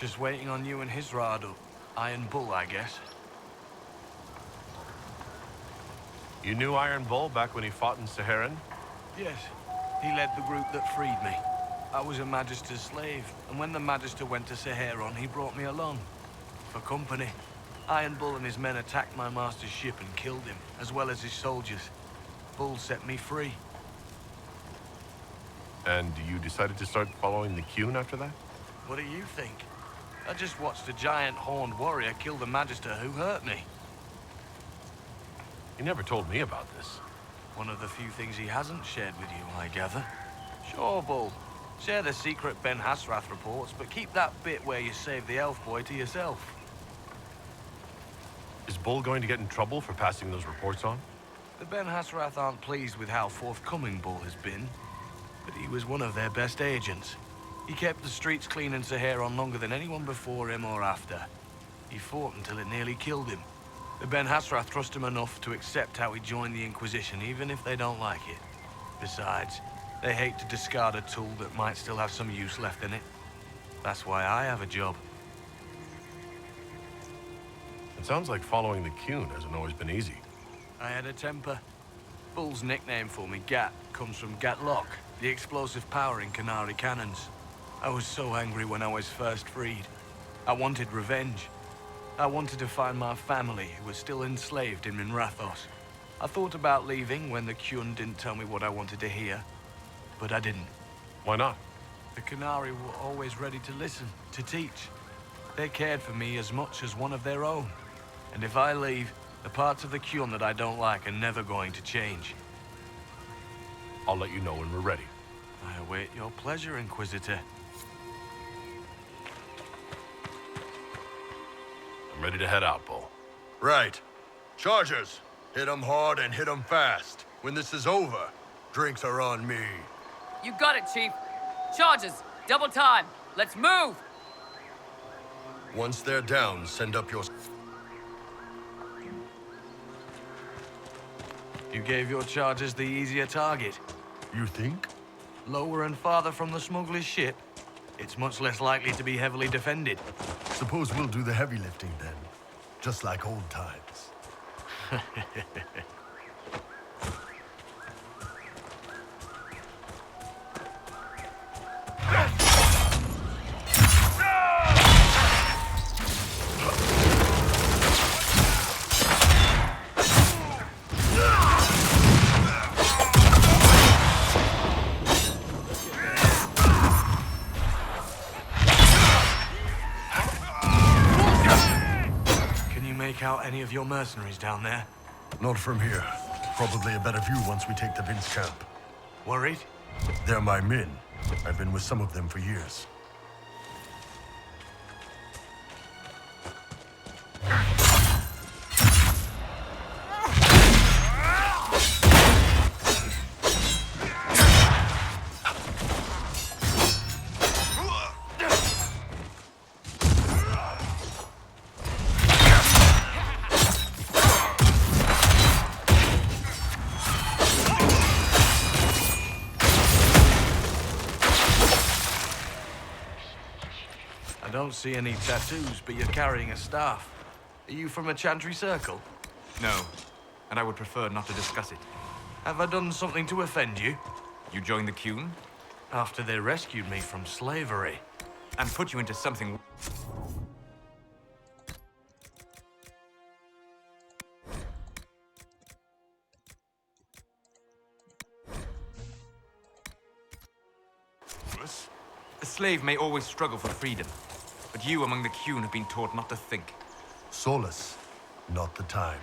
Just waiting on you and his Rado. Iron Bull, I guess. You knew Iron Bull back when he fought in Saharan? Yes. He led the group that freed me. I was a Magister's slave, and when the Magister went to Saharan, he brought me along. For company. Iron Bull and his men attacked my master's ship and killed him, as well as his soldiers. Bull set me free. And you decided to start following the Qun after that? What do you think? I just watched a giant horned warrior kill the Magister who hurt me. You never told me about this. One of the few things he hasn't shared with you, I gather. Sure, Bull. Share the secret Ben Hasrath reports, but keep that bit where you save the elf boy to yourself. Is Bull going to get in trouble for passing those reports on? The Ben Hasrath aren't pleased with how forthcoming Bull has been, but he was one of their best agents. He kept the streets clean in Saharan longer than anyone before him or after. He fought until it nearly killed him. The Ben Hasrath trust him enough to accept how he joined the Inquisition, even if they don't like it. Besides, they hate to discard a tool that might still have some use left in it. That's why I have a job. It sounds like following the Qun hasn't always been easy. I had a temper. Bull's nickname for me, Gat, comes from Gatlock, the explosive power in Canary cannons. I was so angry when I was first freed. I wanted revenge. I wanted to find my family, who was still enslaved in Minrathos. I thought about leaving when the Qun didn't tell me what I wanted to hear, but I didn't. Why not? The Canary were always ready to listen, to teach. They cared for me as much as one of their own. And if I leave, the parts of the Qun that I don't like are never going to change. I'll let you know when we're ready. I await your pleasure, Inquisitor. I'm ready to head out, Bull. Right. Chargers, hit 'em hard and hit 'em fast. When this is over, drinks are on me. You got it, Chief. Charges, double time. Let's move! Once they're down, send up your... You gave your charges the easier target. You think? Lower and farther from the smuggler's ship, it's much less likely to be heavily defended. Suppose we'll do the heavy lifting then. Just like old times. Make out any of your mercenaries down there? Not from here. Probably a better view once we take the Vince camp. Worried? They're my men. I've been with some of them for years. I don't see any tattoos, but you're carrying a staff. Are you from a Chantry Circle? No, and I would prefer not to discuss it. Have I done something to offend you? You joined the Qun? After they rescued me from slavery. And put you into something... A slave may always struggle for freedom, but you among the Qun have been taught not to think. Solace, not the time.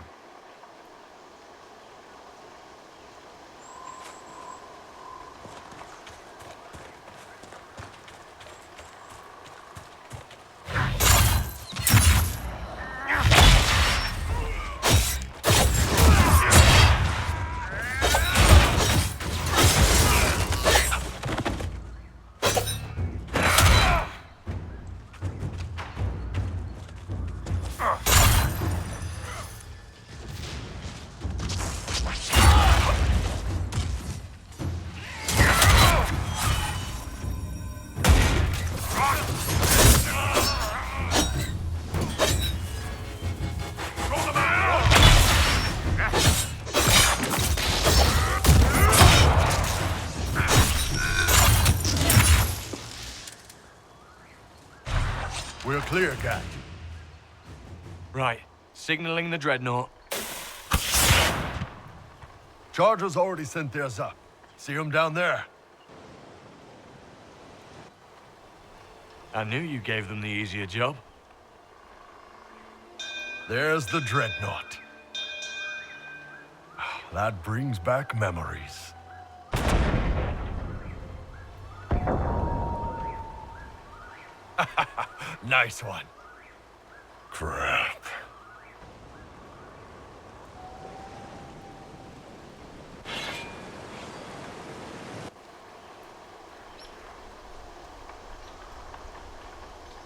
clear, Gat. Right. Signaling the dreadnought. Chargers already sent theirs up. See them down there? I knew you gave them the easier job. There's the dreadnought. That brings back memories. Nice one. Crap.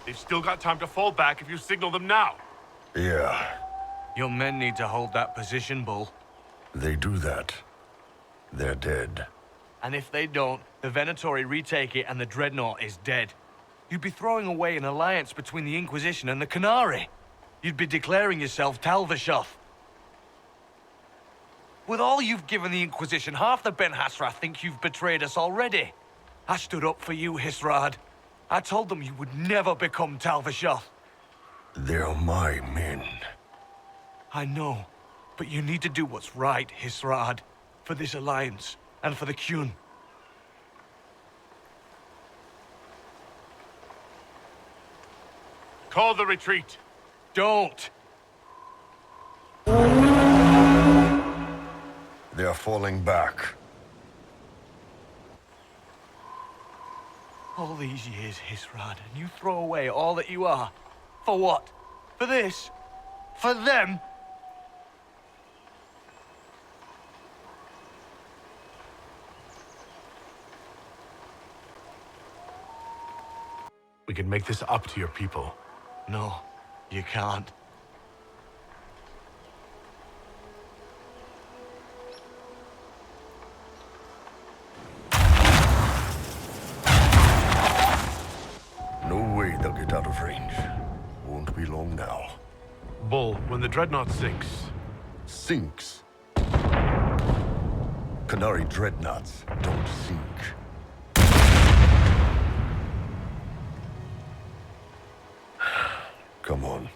They've still got time to fall back if you signal them now. Yeah, Your men need to hold that position, Bull. they do that. They're dead. And if they don't, the Venatori retake it and the dreadnought is dead. You'd be throwing away an alliance between the Inquisition and the Canary. You'd be declaring yourself Talvishoth. With all you've given the Inquisition, half the Ben Hasrath think you've betrayed us already. I stood up for you, Hisrad. I told them you would never become Talvishoth. They're my men. I know, but you need to do what's right, Hisrad. For this alliance, and for the Qun. Call the retreat. Don't! They're falling back. All these years, Hisrad, and you throw away all that you are. For what? For this? For them? We can make this up to your people. No, you can't. No way they'll get out of range. Won't be long now. Bull, when the dreadnought sinks, Sinks. Canary dreadnoughts don't sink. Come on.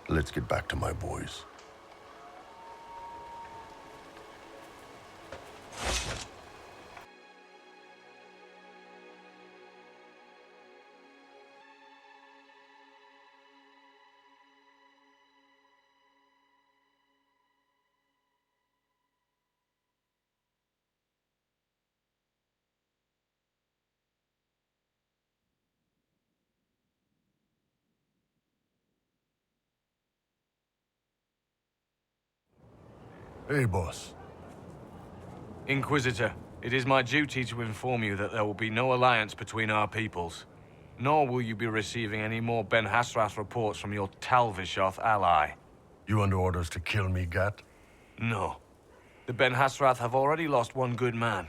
Let's get back to my boys. Hey, boss. Inquisitor, it is my duty to inform you that there will be no alliance between our peoples. Nor will you be receiving any more Ben Hasrath reports from your Talvishoth ally. You under orders to kill me, Gat? No. The Ben Hasrath have already lost one good man.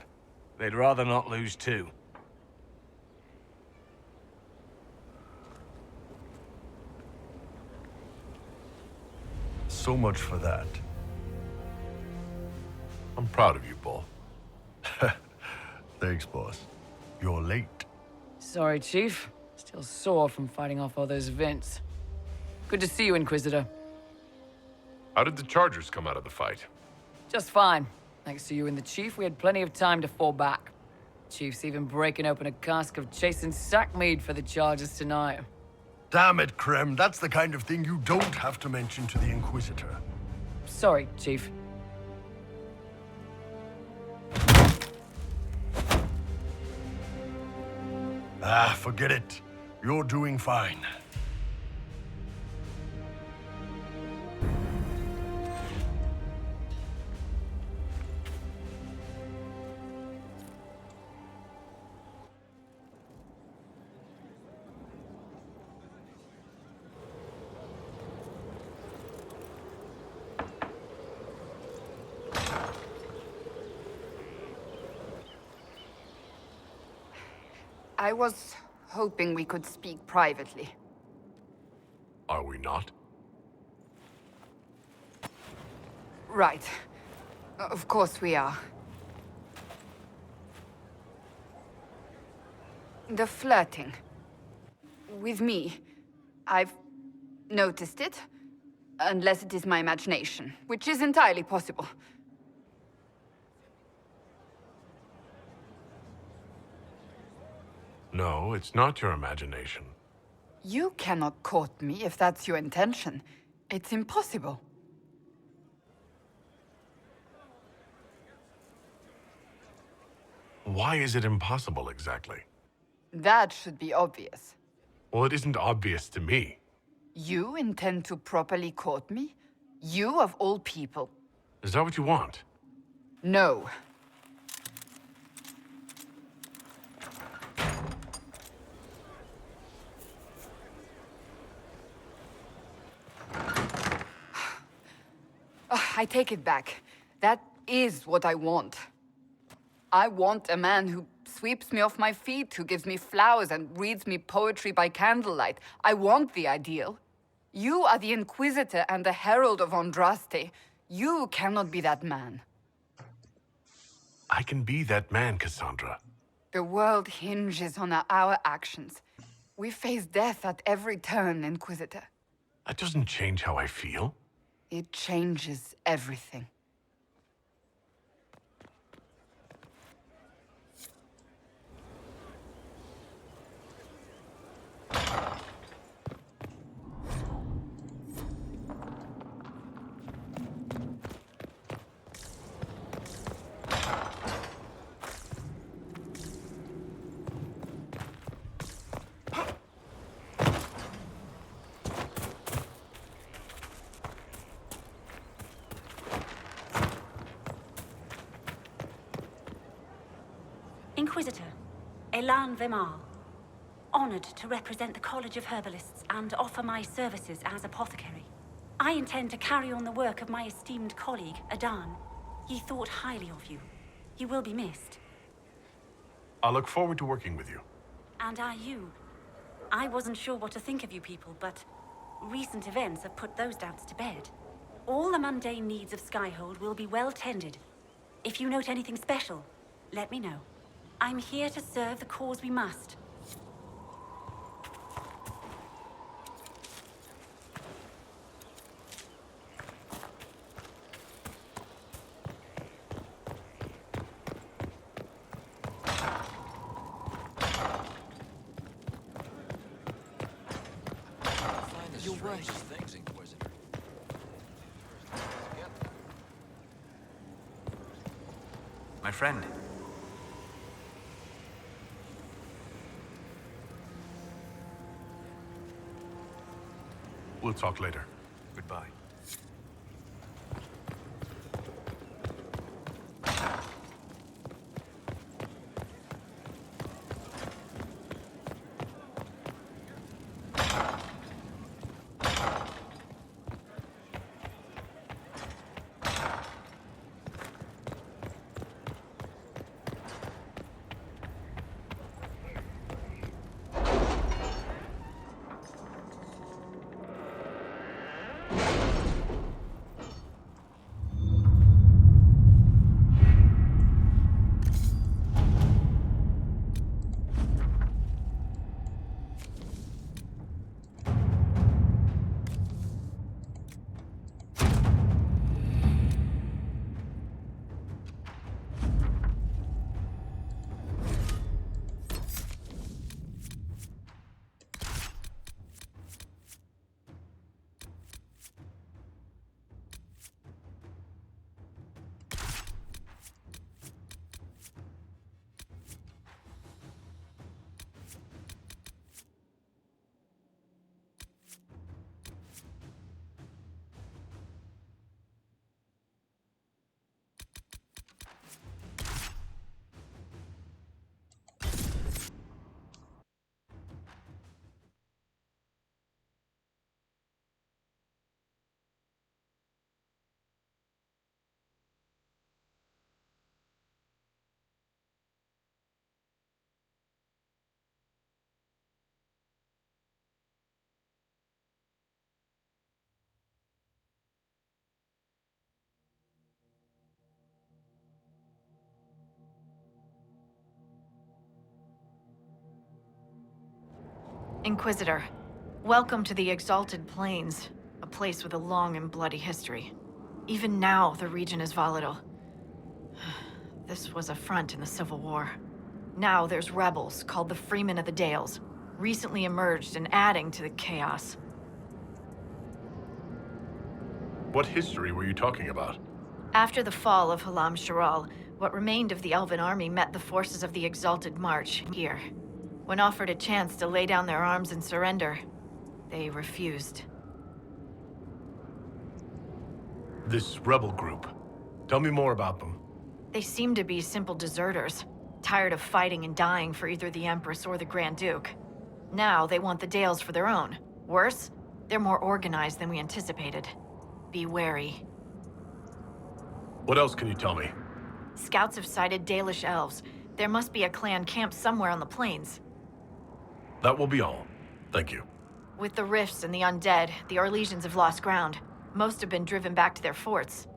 They'd rather not lose two. So much for that. I'm proud of you, Bull. Thanks, boss. You're late. Sorry, Chief. Still sore from fighting off all those vents. Good to see you, Inquisitor. How did the Chargers come out of the fight? Just fine. Thanks to you and the Chief, we had plenty of time to fall back. Chief's even breaking open a cask of chasing sack mead for the Chargers tonight. Damn it, Krem. That's the kind of thing you don't have to mention to the Inquisitor. Sorry, Chief. Ah, forget it. You're doing fine. I was hoping we could speak privately. Are we not? Right. Of course we are. The flirting. With me, I've noticed it. Unless it is my imagination, which is entirely possible. No, it's not your imagination. You cannot court me if that's your intention. It's impossible. Why is it impossible exactly? That should be obvious. Well, it isn't obvious to me. You intend to properly court me? You of all people? Is that what you want? No. I take it back. That is what I want. I want a man who sweeps me off my feet, who gives me flowers and reads me poetry by candlelight. I want the ideal. You are the Inquisitor and the Herald of Andraste. You cannot be that man. I can be that man, Cassandra. The world hinges on our actions. We face death at every turn, Inquisitor. That doesn't change how I feel. It changes everything. Inquisitor, Elan Vimar. Honored to represent the College of Herbalists and offer my services as apothecary. I intend to carry on the work of my esteemed colleague, Adan. He thought highly of you. You will be missed. I look forward to working with you. And are you. I wasn't sure what to think of you people, but recent events have put those doubts to bed. All the mundane needs of Skyhold will be well tended. If you note anything special, let me know. I'm here to serve the cause we must. Your worship. Things, Inquisitor. My friend. We'll talk later. Goodbye. Inquisitor, Welcome to the Exalted Plains, a place with a long and bloody history. Even now, the region is volatile. This was a front in the Civil War. Now there's rebels called the Freemen of the Dales, recently emerged and adding to the chaos. What history were you talking about? After the fall of Halam Sharal, what remained of the Elven army met the forces of the Exalted March here. When offered a chance to lay down their arms and surrender, they refused. This rebel group. Tell me more about them. They seem to be simple deserters, tired of fighting and dying for either the Empress or the Grand Duke. Now they want the Dales for their own. Worse, they're more organized than we anticipated. Be wary. What else can you tell me? Scouts have sighted Dalish elves. There must be a clan camped somewhere on the plains. That will be all. Thank you. With the rifts and the undead, the Orlesians have lost ground. Most have been driven back to their forts.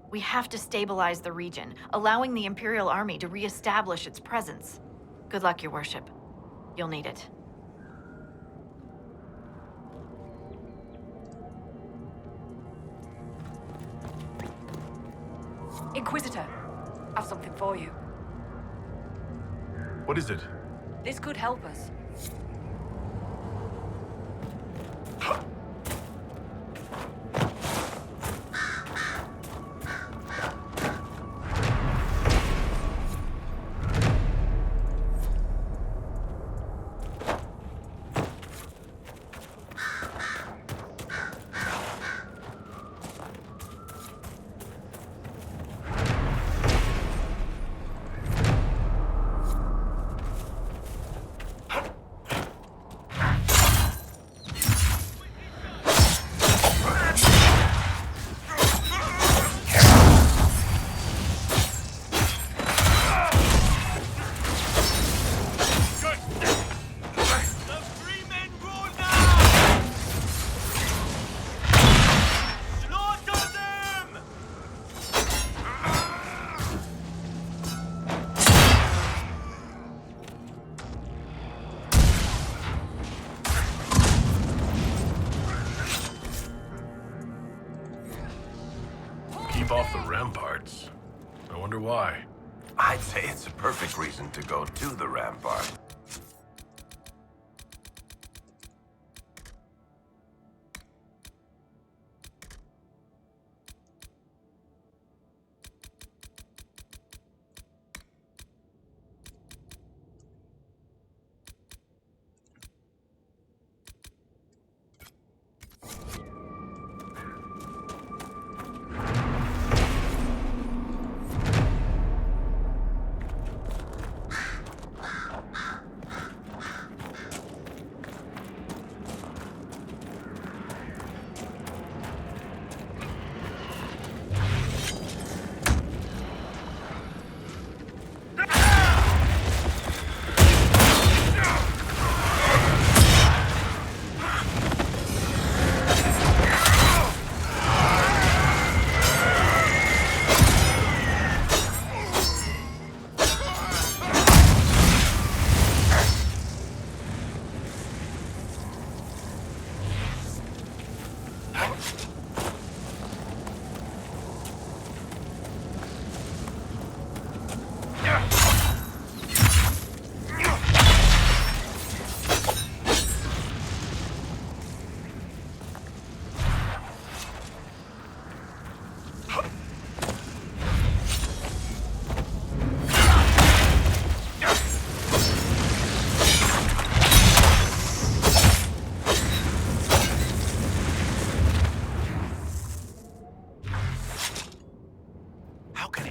We have to stabilize the region, allowing the Imperial Army to re-establish its presence. Good luck, Your Worship. You'll need it. Inquisitor, I've something for you. What is it? This could help us. Keep off the ramparts. I wonder why. I'd say it's a perfect reason to go to the rampart.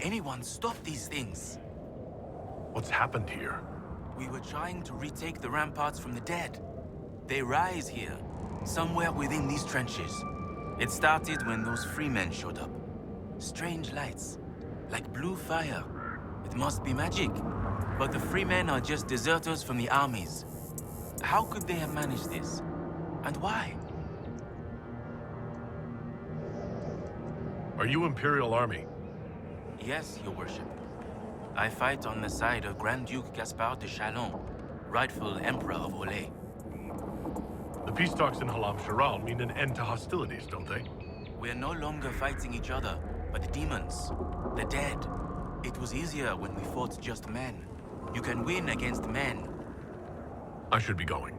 Anyone stop these things? What's happened here? We were trying to retake the ramparts from the dead. They rise here, somewhere within these trenches. It started when those freemen showed up. Strange lights, like blue fire. It must be magic. But the freemen are just deserters from the armies. How could they have managed this? And why? Are you Imperial Army? Yes, Your Worship. I fight on the side of Grand Duke Gaspard de Chalon, rightful Emperor of Olay. The peace talks in Halam Sharal mean an end to hostilities, don't they? We're no longer fighting each other, but the demons. The dead. It was easier when we fought just men. You can win against men. I should be going.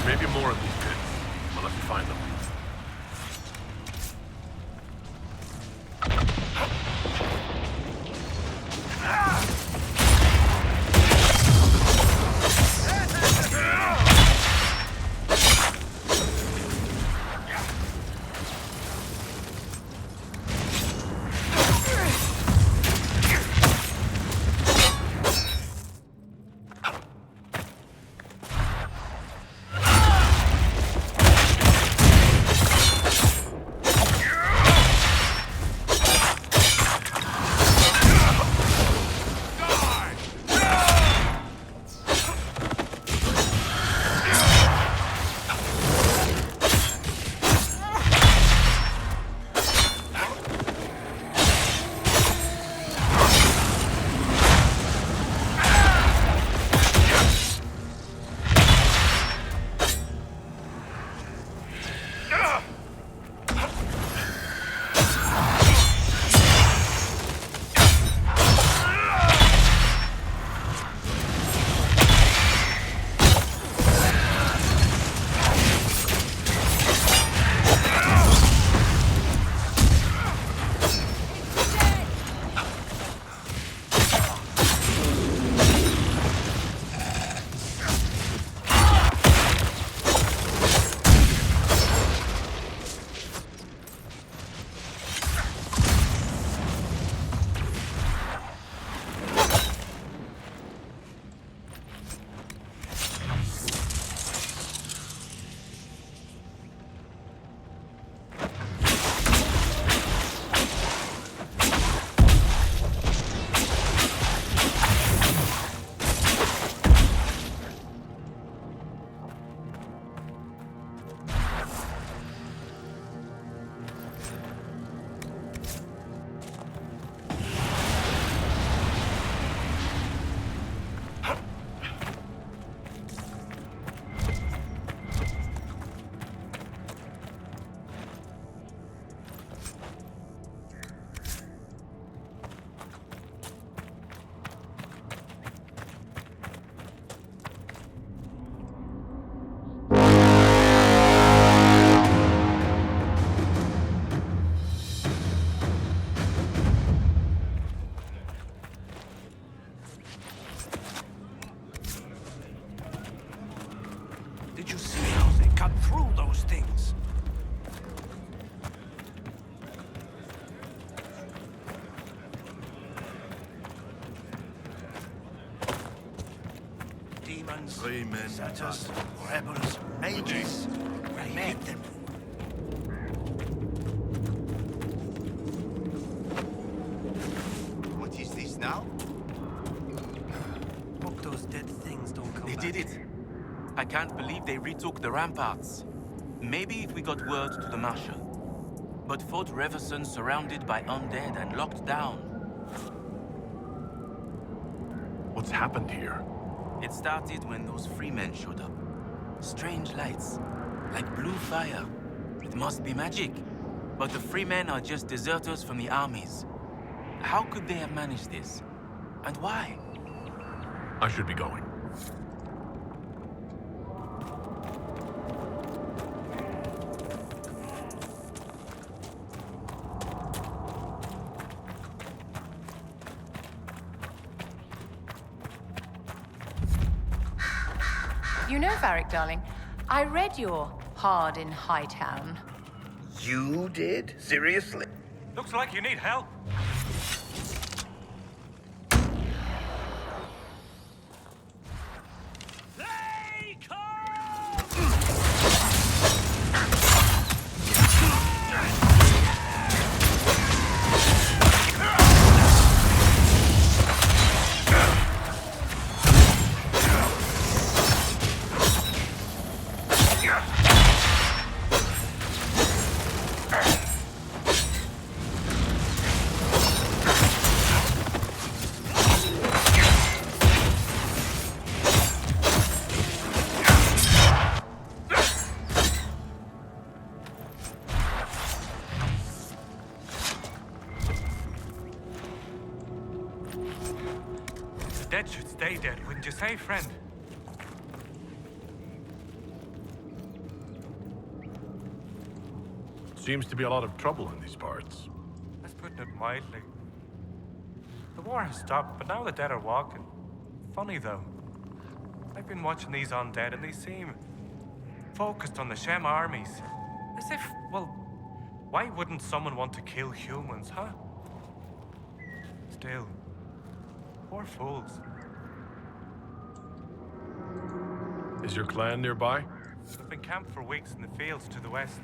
Maybe more of these pits. I'll have to find them. Did you see how they cut through those things? deserters, rebels, mages, and men. Them. What is this now? Hope those dead things don't come back. They did it. I can't believe they retook the ramparts. Maybe if we got word to the Marshal. But Fort Reverson surrounded by undead and locked down. What's happened here? It started when those freemen showed up. Strange lights, like blue fire. It must be magic. But the freemen are just deserters from the armies. How could they have managed this? And why? I should be going. You know, Varric, darling, I read your Hard in Hightown. You did? Seriously? Looks like you need help. Dead should stay dead, wouldn't you say, friend? Seems to be a lot of trouble in these parts. That's putting it mildly. The war has stopped, but now the dead are walking. Funny, though. I've been watching these undead, and they seem focused on the Shem armies. As if, well, why wouldn't someone want to kill humans, huh? Still, poor fools. Is your clan nearby? We've been camped for weeks in the fields to the west.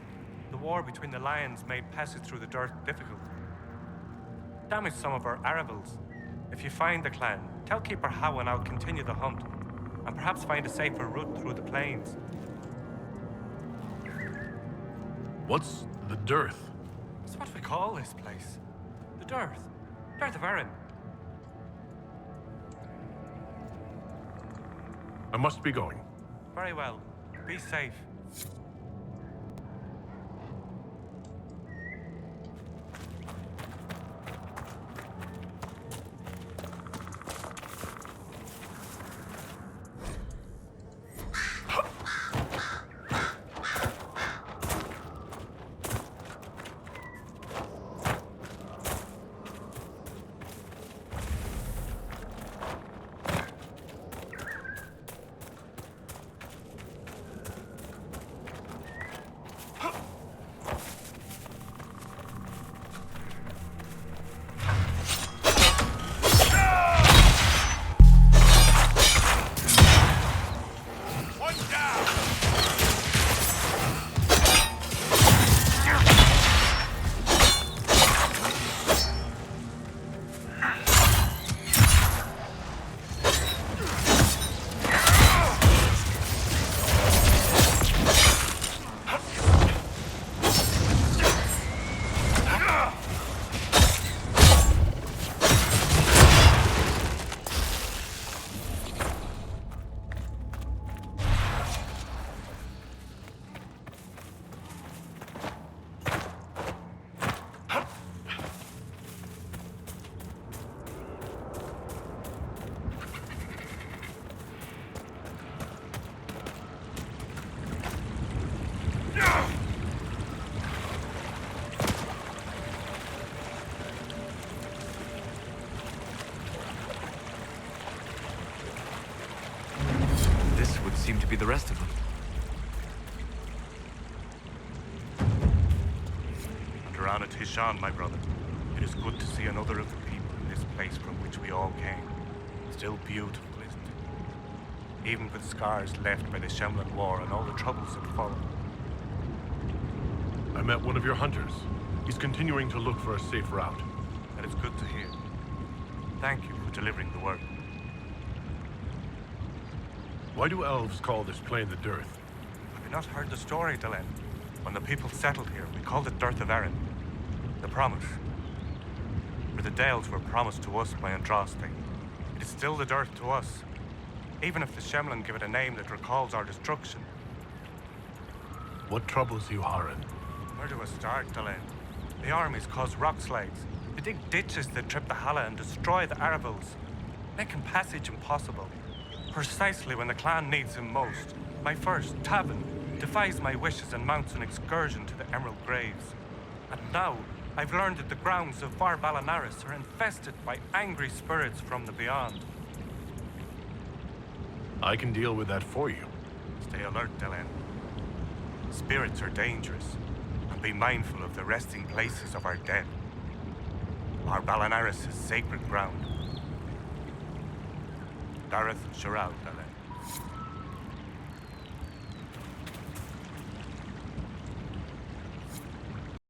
The war between the lions made passage through the dirt difficult. Damaged some of our arravals. If you find the clan, tell Keeper Howen I'll continue the hunt, and perhaps find a safer route through the plains. What's the dearth? That's what we call this place. The Dearth. Dearth of Erin. I must be going. Very well. Be safe. Seem to be the rest of them. Durana Tishan, my brother. It is good to see another of the people in this place from which we all came. Still beautiful, isn't it? even with scars left by the Shemlin War and all the troubles that followed. I met one of your hunters. He's continuing to look for a safe route. And it's good to hear. Thank you for delivering the word. Why do elves call this plain the Dearth? Have you not heard the story, Delenn? When the people settled here, we called it Dearth of Erin. The promise. For the Dales were promised to us by Andraste. It is still the Dearth to us. Even if the Shemlin give it a name that recalls our destruction. What troubles you, Haran? Where do I start, Delenn? The armies cause rock slides. They dig ditches that trip the Hala and destroy the Arabels, making passage impossible. Precisely when the clan needs him most, my first, Tavin, defies my wishes and mounts an excursion to the Emerald Graves. And now, I've learned that the grounds of Var Balanaris are infested by angry spirits from the beyond. I can deal with that for you. Stay alert, Delenn. Spirits are dangerous, and be mindful of the resting places of our dead. Our Balanaris is sacred ground. Dareth Shirao, Delenn.